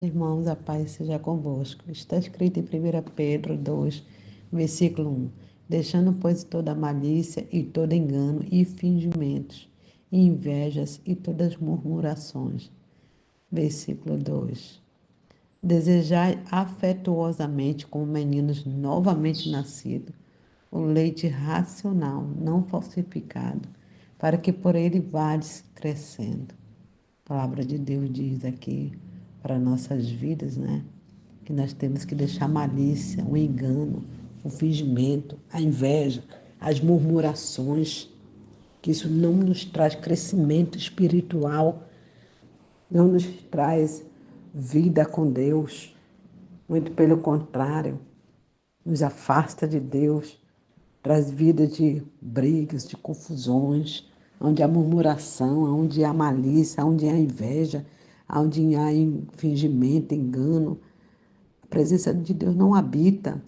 Irmãos, a paz seja convosco. Está escrito em 1 Pedro 2, versículo 1. Deixando, pois, toda malícia e todo engano e fingimentos, e invejas e todas murmurações. Versículo 2. Desejai afetuosamente, como meninos novamente nascidos, o leite racional, não falsificado, para que por ele vades crescendo. A palavra de Deus diz aqui para nossas vidas, né? Que nós temos que deixar a malícia, o engano, o fingimento, a inveja, as murmurações, que isso não nos traz crescimento espiritual, não nos traz vida com Deus. Muito pelo contrário, nos afasta de Deus, traz vida de brigas, de confusões, onde há murmuração, onde há malícia, onde há inveja, onde há fingimento, engano. A presença de Deus não habita.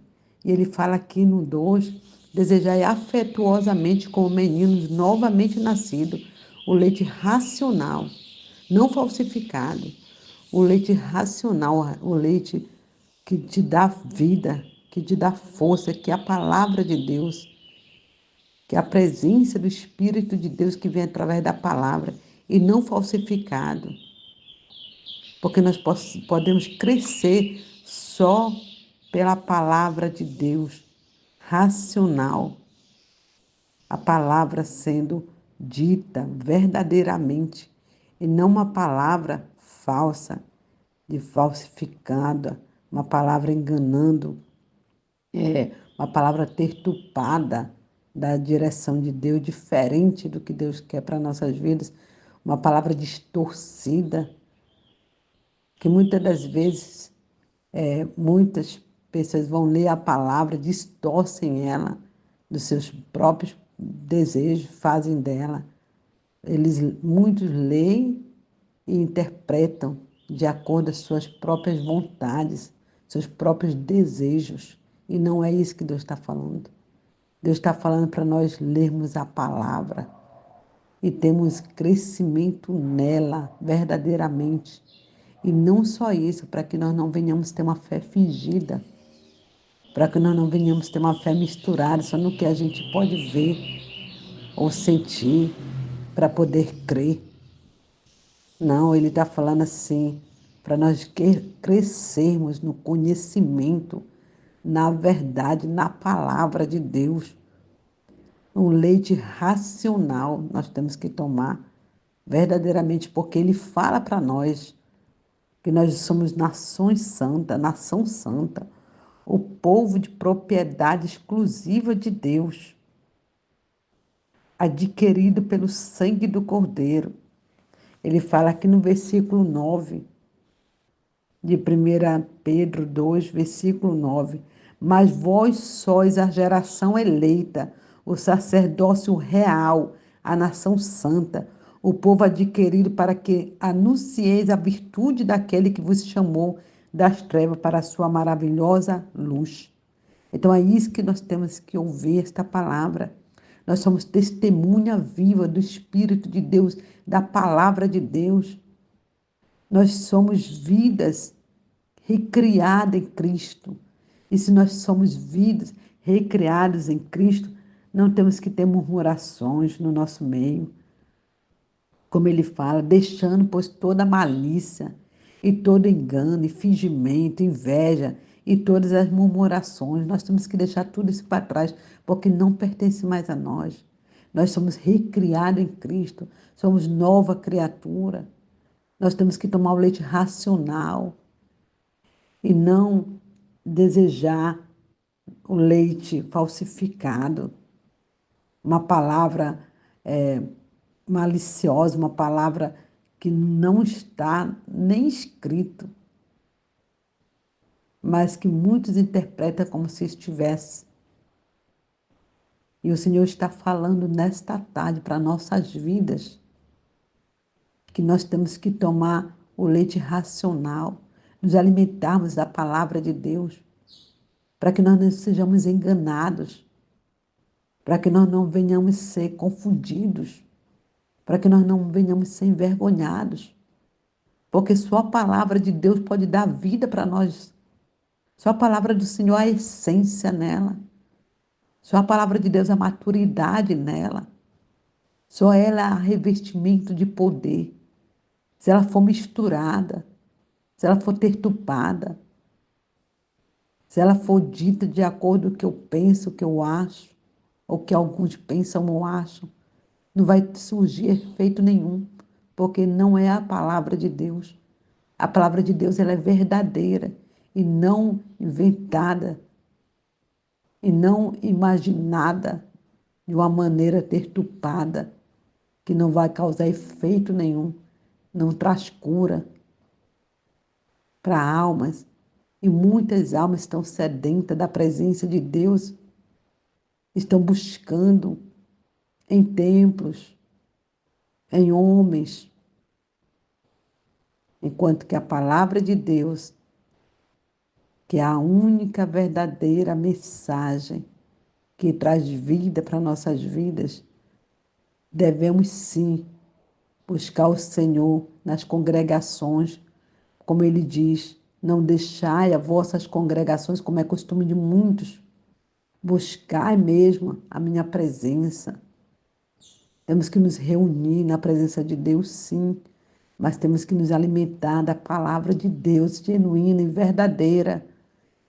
E ele fala aqui no 2, desejai afetuosamente como meninos novamente nascidos, o leite racional, não falsificado, o leite racional, o leite que te dá vida, que te dá força, que é a palavra de Deus, que é a presença do Espírito de Deus que vem através da palavra e não falsificado, porque nós podemos crescer só pela palavra de Deus, racional, a palavra sendo dita verdadeiramente e não uma palavra falsa, de falsificada, uma palavra enganando, uma palavra perturbada da direção de Deus, diferente do que Deus quer para nossas vidas, uma palavra distorcida, que muitas das vezes muitas pessoas vão ler a palavra, distorcem ela dos seus próprios desejos, fazem dela. Muitos leem e interpretam de acordo com as suas próprias vontades, seus próprios desejos. E não é isso que Deus está falando. Deus está falando para nós lermos a palavra e termos crescimento nela verdadeiramente. E não só isso, para que nós não venhamos ter uma fé fingida, para que nós não venhamos ter uma fé misturada só no que a gente pode ver ou sentir para poder crer. Não, ele está falando assim, para nós crescermos no conhecimento, na verdade, na palavra de Deus. Um leite racional nós temos que tomar verdadeiramente, porque ele fala para nós que nós somos nação santa, o povo de propriedade exclusiva de Deus, adquirido pelo sangue do Cordeiro. Ele fala aqui no versículo 9 de 1 Pedro 2, versículo 9. Mas vós sois a geração eleita, o sacerdócio real, a nação santa, o povo adquirido para que anuncieis a virtude daquele que vos chamou das trevas para a sua maravilhosa luz. Então é isso que nós temos que ouvir, esta palavra. Nós somos testemunha viva do Espírito de Deus, da palavra de Deus. Nós somos vidas recriadas em Cristo. E se nós somos vidas recriadas em Cristo, não temos que ter murmurações no nosso meio. Como ele fala, deixando, pois, toda malícia e todo engano e fingimento, inveja e todas as murmurações. Nós temos que deixar tudo isso para trás, porque não pertence mais a nós. Nós somos recriados em Cristo, somos nova criatura. Nós temos que tomar o leite racional e não desejar o leite falsificado, uma palavra maliciosa, uma palavra que não está nem escrito, mas que muitos interpretam como se estivesse. E o Senhor está falando nesta tarde para nossas vidas, que nós temos que tomar o leite racional, nos alimentarmos da palavra de Deus, para que nós não sejamos enganados, para que nós não venhamos ser confundidos, para que nós não venhamos ser envergonhados. porque só a palavra de Deus pode dar vida para nós. Só a palavra do Senhor, a essência nela. Só a palavra de Deus, a maturidade nela. Só ela há revestimento de poder. Se ela for misturada, se ela for perturbada, se ela for dita de acordo com o que eu penso, o que eu acho, ou o que alguns pensam ou acham, não vai surgir efeito nenhum, porque não é a palavra de Deus. A palavra de Deus ela é verdadeira e não inventada e não imaginada de uma maneira perturbada, que não vai causar efeito nenhum, não traz cura para almas. E muitas almas estão sedentas da presença de Deus, estão buscando em templos, em homens, enquanto que a palavra de Deus, que é a única verdadeira mensagem que traz vida para nossas vidas, devemos sim buscar o Senhor nas congregações, como ele diz, não deixai as vossas congregações, como é costume de muitos, buscai mesmo a minha presença. Temos que nos reunir na presença de Deus, sim, mas temos que nos alimentar da palavra de Deus genuína e verdadeira.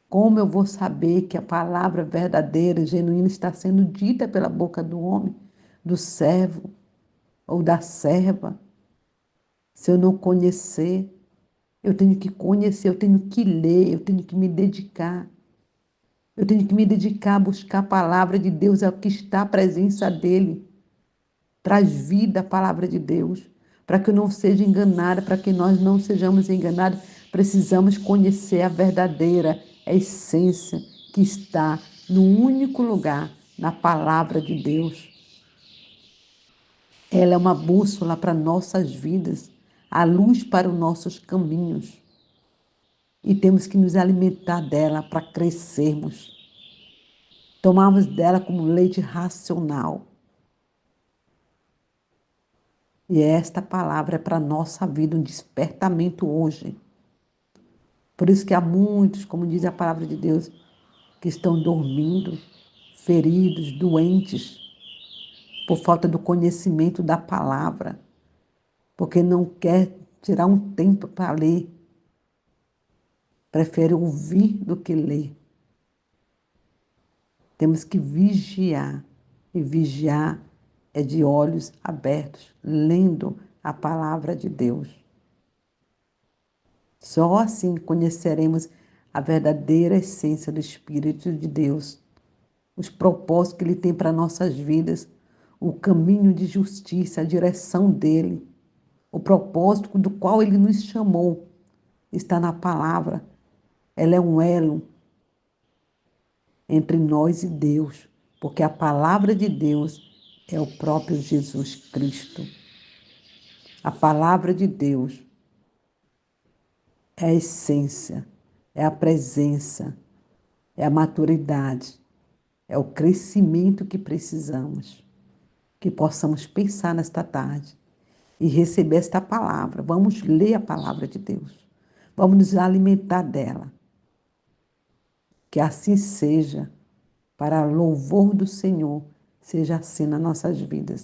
Como eu vou saber que a palavra verdadeira e genuína está sendo dita pela boca do homem, do servo ou da serva? Se eu não conhecer, eu tenho que conhecer, eu tenho que ler, eu tenho que me dedicar. Eu tenho que me dedicar a buscar a palavra de Deus, ao que está a presença dEle. Traz vida a palavra de Deus, para que eu não seja enganada, para que nós não sejamos enganados. Precisamos conhecer a verdadeira essência que está no único lugar, na palavra de Deus. Ela é uma bússola para nossas vidas, a luz para os nossos caminhos. E temos que nos alimentar dela para crescermos. Tomarmos dela como leite racional. E esta palavra é para a nossa vida, um despertamento hoje. Por isso que há muitos, como diz a palavra de Deus, que estão dormindo, feridos, doentes, por falta do conhecimento da palavra, porque não quer tirar um tempo para ler, prefere ouvir do que ler. Temos que vigiar, e vigiar é de olhos abertos, lendo a palavra de Deus. Só assim conheceremos a verdadeira essência do Espírito de Deus, os propósitos que Ele tem para nossas vidas, o caminho de justiça, a direção dEle, o propósito do qual Ele nos chamou, está na palavra. Ela é um elo entre nós e Deus, porque a palavra de Deus é o próprio Jesus Cristo. A palavra de Deus é a essência, é a presença, é a maturidade, é o crescimento que precisamos. Que possamos pensar nesta tarde e receber esta palavra. Vamos ler a palavra de Deus. Vamos nos alimentar dela. Que assim seja, para louvor do Senhor, seja assim nas nossas vidas.